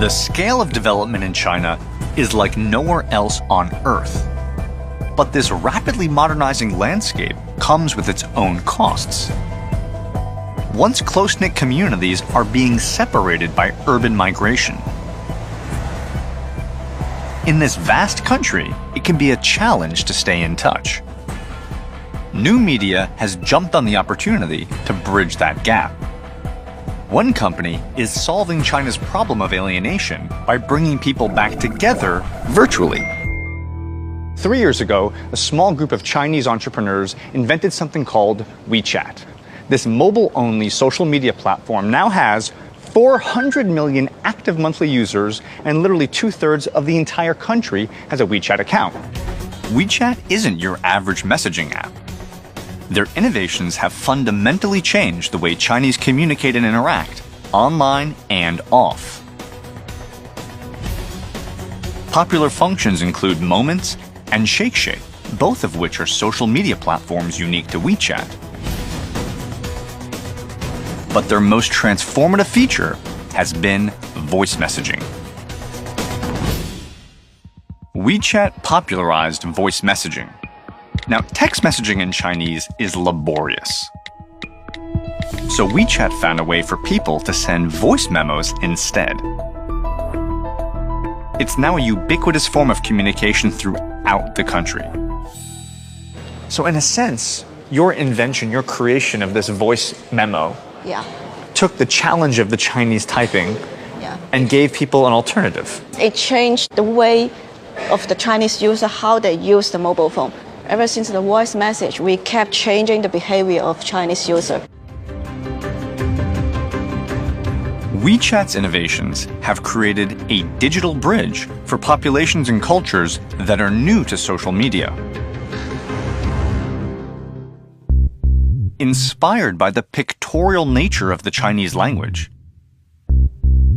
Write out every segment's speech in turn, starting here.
The scale of development in China is like nowhere else on Earth. But this rapidly modernizing landscape comes with its own costs. Once close-knit communities are being separated by urban migration. In this vast country, it can be a challenge to stay in touch. New media has jumped on the opportunity to bridge that gap. One company is solving China's problem of alienation by bringing people back together virtually. 3 years ago, a small group of Chinese entrepreneurs invented something called WeChat. This mobile-only social media platform now has 400 million active monthly users, and literally 2/3 of the entire country has a WeChat account. WeChat isn't your average messaging app. Their innovations have fundamentally changed the way Chinese communicate and interact, online and off. Popular functions include Moments and Shake, both of which are social media platforms unique to WeChat. But their most transformative feature has been voice messaging. WeChat popularized voice messaging. Now, text messaging in Chinese is laborious. So WeChat found a way for people to send voice memos instead. It's now a ubiquitous form of communication throughout the country. So in a sense, your invention, your creation of this voice memo took the challenge of the Chinese typing and gave people an alternative. It changed the way of the Chinese user, how they use the mobile phone. Ever since the voice message, we kept changing the behavior of Chinese user. WeChat's innovations have created a digital bridge for populations and cultures that are new to social media. Inspired by the pictorial nature of the Chinese language,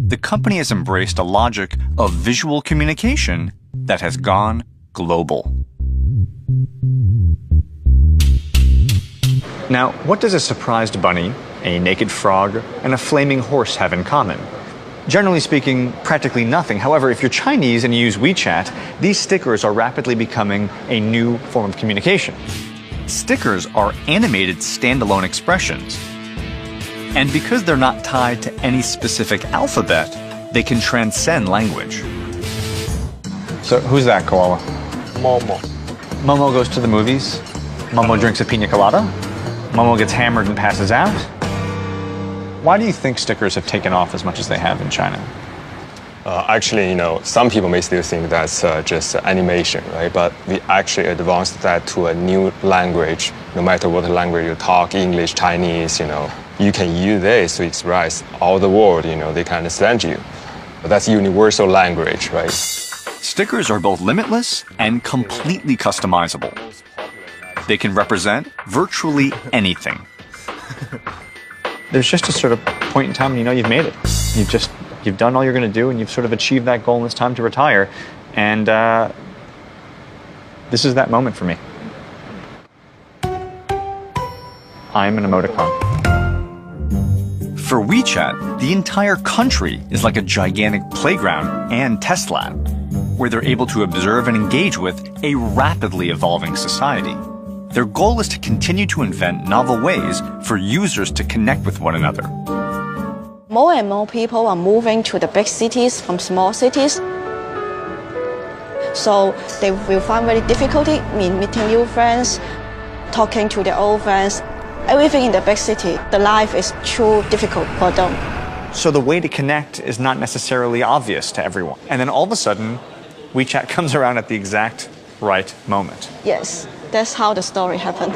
the company has embraced a logic of visual communication that has gone global. Now, what does a surprised bunny, a naked frog, and a flaming horse have in common? Generally speaking, practically nothing. However, if you're Chinese and you use WeChat, these stickers are rapidly becoming a new form of communication. Stickers are animated standalone expressions. And because they're not tied to any specific alphabet, they can transcend language. So who's that, Koala? Momo. Momo goes to the movies. Momo drinks a pina colada. Momo gets hammered and passes out. Why do you think stickers have taken off as much as they have in China? Actually, some people may still think that's just animation, right? But we actually advanced that to a new language. No matter what language you talk, English, Chinese, you can use this to express all the world, they can understand you. That's universal language, right? Stickers are both limitless and completely customizable. They can represent virtually anything. There's just a sort of point in time you've made it. You've done all you're going to do, and you've sort of achieved that goal, and it's time to retire. And this is that moment for me. I'm an emoticon. For WeChat, the entire country is like a gigantic playground and test lab, where they're able to observe and engage with a rapidly evolving society. Their goal is to continue to invent novel ways for users to connect with one another. More and more people are moving to the big cities from small cities. So they will find very difficulty in meeting new friends, talking to their old friends. Everything in the big city, the life is too difficult for them. So the way to connect is not necessarily obvious to everyone. And then all of a sudden, WeChat comes around at the exact right moment. Yes, that's how the story happened.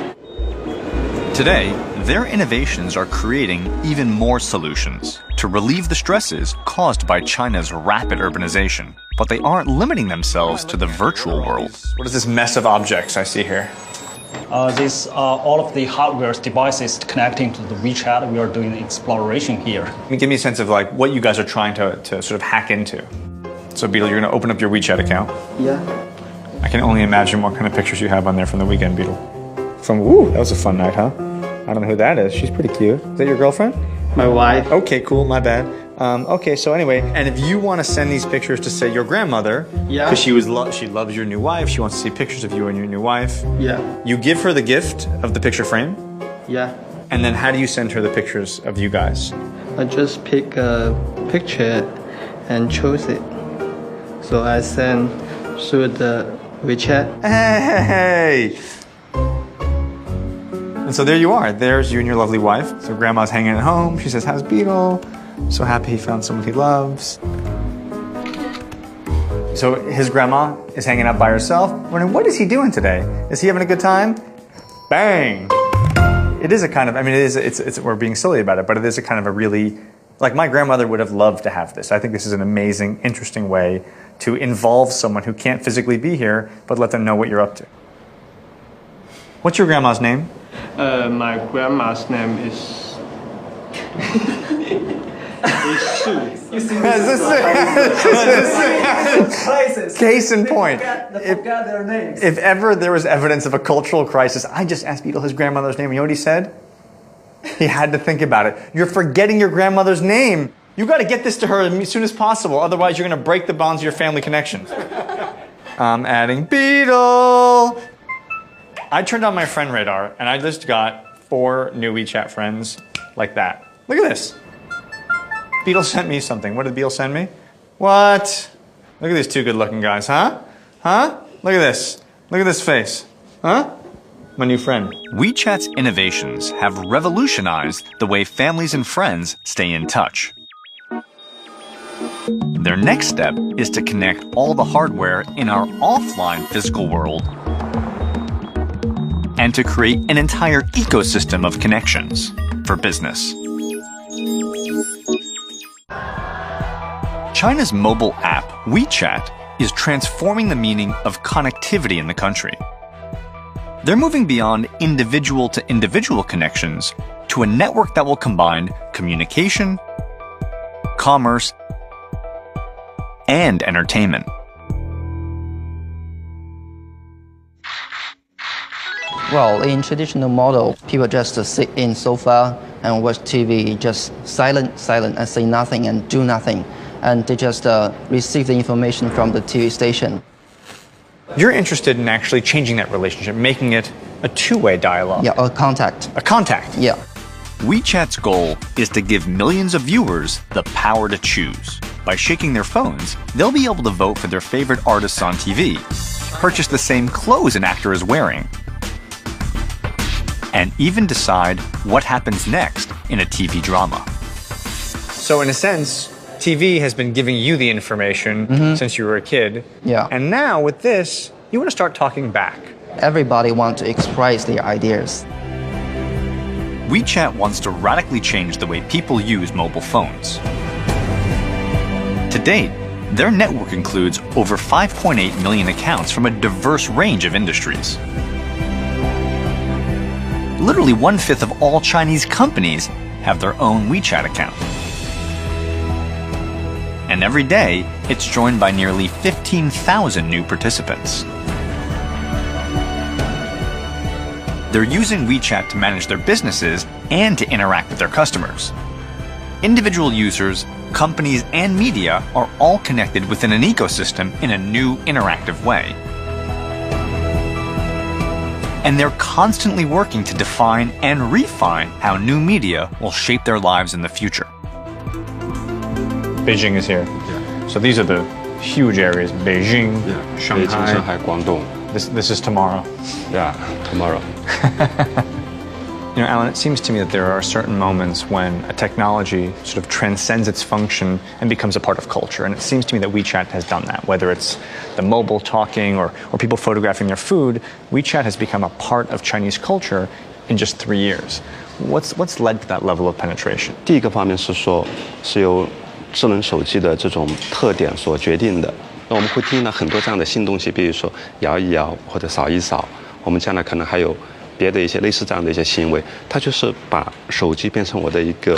Today, their innovations are creating even more solutions to relieve the stresses caused by China's rapid urbanization. But they aren't limiting themselves to the virtual world. What is this mess of objects I see here? These are all of the hardware devices connecting to the WeChat. We are doing exploration here. Give me a sense of what you guys are trying to sort of hack into. So Beetle, you're going to open up your WeChat account. Yeah. I can only imagine what kind of pictures you have on there from the weekend, Beetle. That was a fun night, huh? I don't know who that is. She's pretty cute. Is that your girlfriend? My wife. Okay, cool. My bad. Okay, so anyway, and if you want to send these pictures to say your grandmother, Yeah. because she loves your new wife, she wants to see pictures of you and your new wife. Yeah. You give her the gift of the picture frame, Yeah. and then how do you send her the pictures of you guys? I just pick a picture and choose it. So I send through the WeChat. Hey! And so there you are. There's you and your lovely wife. So grandma's hanging at home. She says, "How's Beetle? So happy he found someone he loves." So his grandma is hanging out by herself, wondering, what is he doing today? Is he having a good time? Bang! It is a kind of, I mean, we're being silly about it, but it is a kind of a really, like my grandmother would have loved to have this. I think this is an amazing, interesting way to involve someone who can't physically be here, but let them know what you're up to. What's your grandma's name? My grandma's name is. Case in point. Forget their names. If ever there was evidence of a cultural crisis, I just asked Beetle his grandmother's name. You know what he said? He had to think about it. You're forgetting your grandmother's name. You got to get this to her as soon as possible. Otherwise, you're going to break the bonds of your family connections. I'm adding Beetle. I turned on my friend radar, and I just got 4 new WeChat friends like that. Look at this. Beetle sent me something. What did Beetle send me? What? Look at these 2 good-looking guys, huh? Huh? Look at this. Look at this face. Huh? My new friend. WeChat's innovations have revolutionized the way families and friends stay in touch. Their next step is to connect all the hardware in our offline physical world and to create an entire ecosystem of connections for business. China's mobile app, WeChat, is transforming the meaning of connectivity in the country. They're moving beyond individual-to-individual connections to a network that will combine communication, commerce, and entertainment. Well, in traditional model, people just sit in sofa and watch TV, just silent, and say nothing and do nothing. And they just receive the information from the TV station. You're interested in actually changing that relationship, making it a 2-way dialogue. Yeah, a contact. A contact. Yeah. WeChat's goal is to give millions of viewers the power to choose. By shaking their phones, they'll be able to vote for their favorite artists on TV, purchase the same clothes an actor is wearing, and even decide what happens next in a TV drama. So in a sense, TV has been giving you the information since you were a kid. Yeah. And now with this, you want to start talking back. Everybody wants to express their ideas. WeChat wants to radically change the way people use mobile phones. To date, their network includes over 5.8 million accounts from a diverse range of industries. Literally 1/5 of all Chinese companies have their own WeChat account. And every day, it's joined by nearly 15,000 new participants. They're using WeChat to manage their businesses and to interact with their customers. Individual users, companies, and media are all connected within an ecosystem in a new interactive way. And they're constantly working to define and refine how new media will shape their lives in the future. Beijing is here. Yeah. So these are the huge areas. Beijing, Yeah. Shanghai. Beijing, Shanghai, Guangdong. This is tomorrow. Yeah, tomorrow. You know, Alan, it seems to me that there are certain moments when a technology sort of transcends its function and becomes a part of culture. And it seems to me that WeChat has done that. Whether it's the mobile talking or people photographing their food, WeChat has become a part of Chinese culture in just 3 years. What's led to that level of penetration? 第一个方面是说，是由智能手机的这种特点所决定的。那我们会听到很多这样的新东西，比如说摇一摇或者扫一扫。我们将来可能还有别的一些类似这样的一些行为，它就是把手机变成我的一个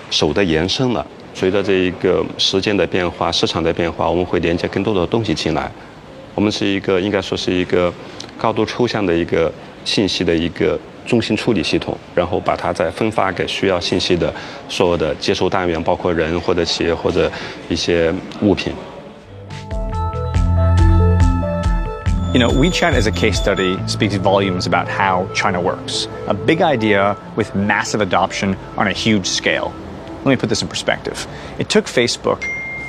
手的延伸了。随着这一个时间的变化、市场的变化，我们会连接更多的东西进来。我们是一个应该说是一个高度抽象的一个信息的一个中心处理系统，然后把它再分发给需要信息的所有的接收单元，包括人或者企业或者一些物品。WeChat as a case study speaks volumes about how China works. A big idea with massive adoption on a huge scale. Let me put this in perspective. It took Facebook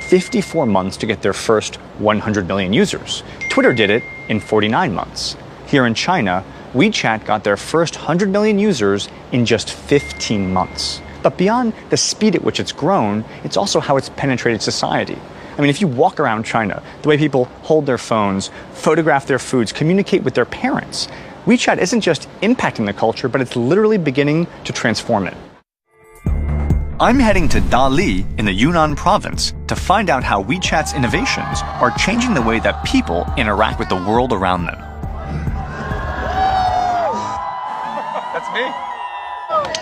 54 months to get their first 100 million users. Twitter did it in 49 months. Here in China, WeChat got their first 100 million users in just 15 months. But beyond the speed at which it's grown, it's also how it's penetrated society. I mean, if you walk around China, the way people hold their phones, photograph their foods, communicate with their parents, WeChat isn't just impacting the culture, but it's literally beginning to transform it. I'm heading to Dali in the Yunnan province to find out how WeChat's innovations are changing the way that people interact with the world around them. That's me.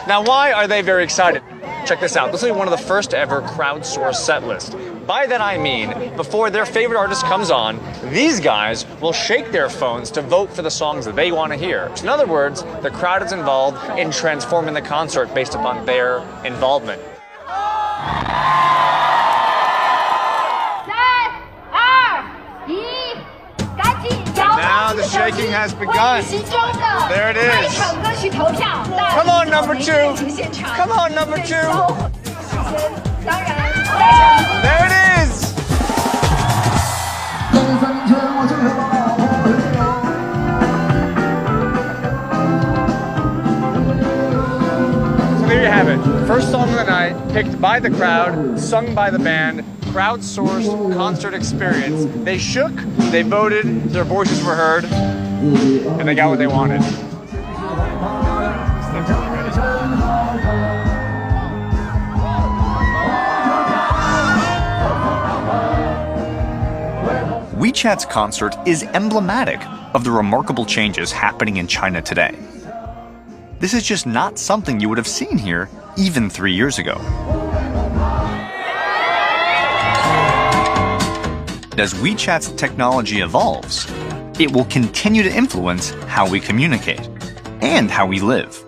Now, why are they very excited? Check this out. This will be one of the first ever crowdsourced set lists. By that I mean, before their favorite artist comes on, these guys will shake their phones to vote for the songs that they want to hear. In other words, the crowd is involved in transforming the concert based upon their involvement. Now the shaking has begun. There it is. Come on, number two. Come on, number two. There it is. So there you have it. First song of the night, picked by the crowd, sung by the band, crowdsourced concert experience. They shook, they voted, their voices were heard, and they got what they wanted. WeChat's concert is emblematic of the remarkable changes happening in China today. This is just not something you would have seen here even 3 years ago. As WeChat's technology evolves, it will continue to influence how we communicate and how we live.